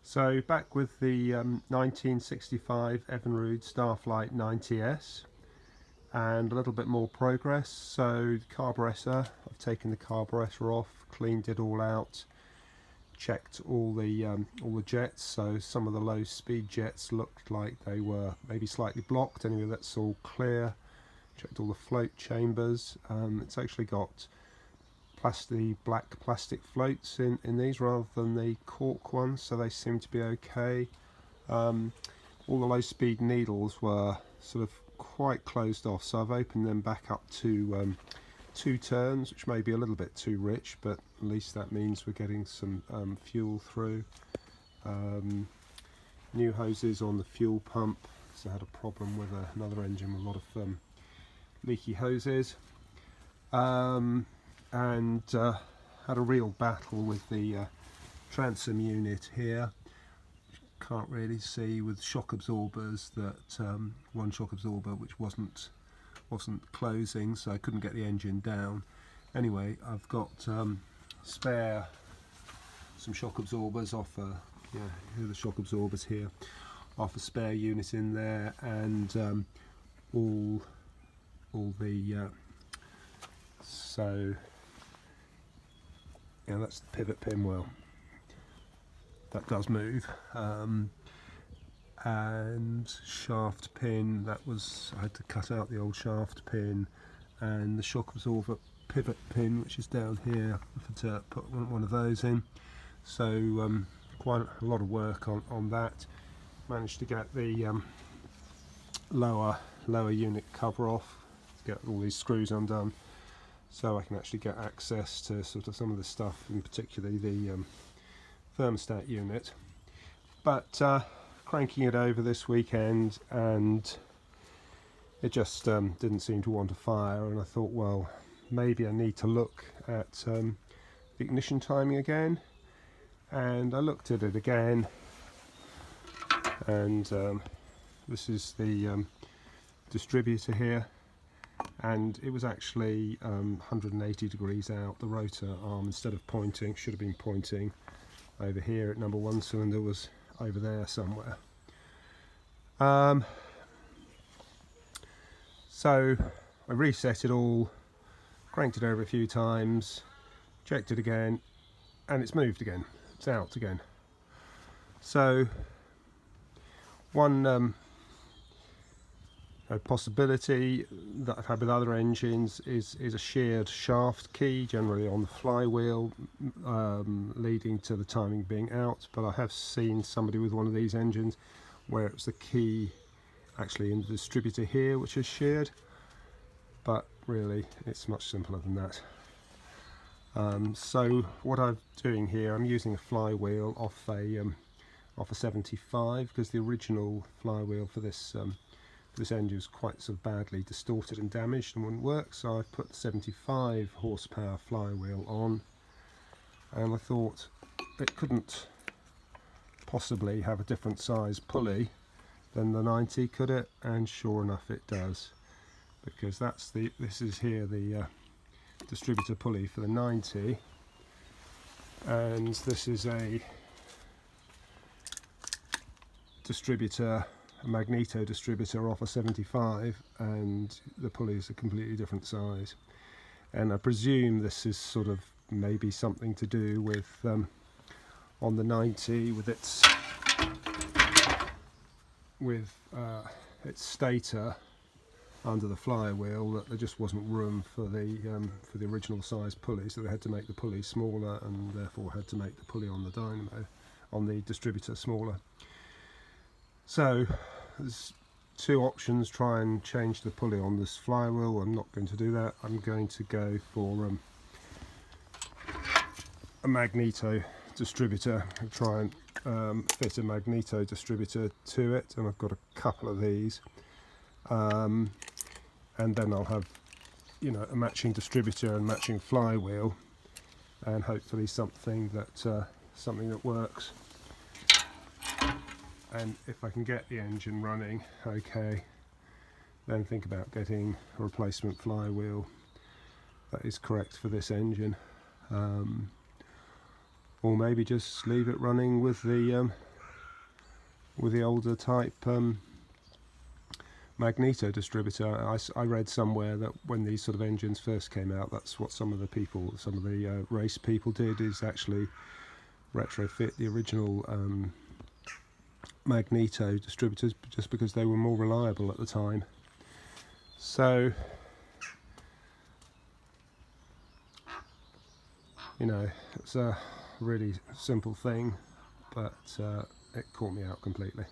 So back with the 1965 Evinrude Starflite 90S, and a little bit more progress. So the carburetor, I've taken the carburetor off, cleaned it all out, checked all the jets. So some of the low speed jets looked like they were maybe slightly blocked. Anyway, that's all clear. Checked all the float chambers. It's actually got black plastic floats in these rather than the cork ones, so they seem to be okay. All the low speed needles were sort of quite closed off, so I've opened them back up to 2 turns, which may be a little bit too rich, but at least that means we're getting some fuel through. New hoses on the fuel pump, so I had a problem with another engine with a lot of leaky hoses. And had a real battle with the transom unit here. Can't really see with shock absorbers that one shock absorber which wasn't closing, so I couldn't get the engine down. Anyway, I've got some shock absorbers off here are the shock absorbers here, off a spare unit in there, and all the so yeah, that's the pivot pin. Well, that does move. And shaft pin, I had to cut out the old shaft pin, and the shock absorber pivot pin, which is down here. I had to put one of those in. So quite a lot of work on that. Managed to get the lower unit cover off, to get all these screws undone, so I can actually get access to sort of some of the stuff, in particularly the thermostat unit. But cranking it over this weekend, and it just didn't seem to want to fire, and I thought, well, maybe I need to look at the ignition timing again. And I looked at it again, and this is the distributor here, and it was actually 180 degrees out. The rotor arm, instead of pointing, should have been pointing over here at number 1 cylinder, was over there somewhere. So I reset it all, cranked it over a few times, checked it again, and it's moved again. It's out again. So one a possibility that I've had with other engines is a sheared shaft key, generally on the flywheel, leading to the timing being out. But I have seen somebody with one of these engines where it was the key actually in the distributor here which is sheared, but really it's much simpler than that. So what I'm doing here, I'm using a flywheel off a 75, because the original flywheel for this engine was quite so badly distorted and damaged and wouldn't work, so I've put the 75 horsepower flywheel on, and I thought it couldn't possibly have a different size pulley than the 90, could it? And sure enough it does, because this is here the distributor pulley for the 90, and this is a magneto distributor off a 75, and the pulley is a completely different size. And I presume this is sort of maybe something to do with on the 90 with its stator under the flywheel, that there just wasn't room for the original size pulley, so they had to make the pulley smaller, and therefore had to make the pulley on the dynamo, on the distributor, smaller. So there's 2 options: try and change the pulley on this flywheel. I'm not going to do that. I'm going to go for a magneto distributor, and try and fit a magneto distributor to it, and I've got a couple of these, and then I'll have, you know, a matching distributor and matching flywheel, and hopefully something that works. And if I can get the engine running okay, then think about getting a replacement flywheel that is correct for this engine, or maybe just leave it running with the with the older type magneto distributor. I read somewhere that when these sort of engines first came out, that's what some of the race people did, is actually retrofit the original magneto distributors just because they were more reliable at the time. So, you know, it's a really simple thing, but it caught me out completely.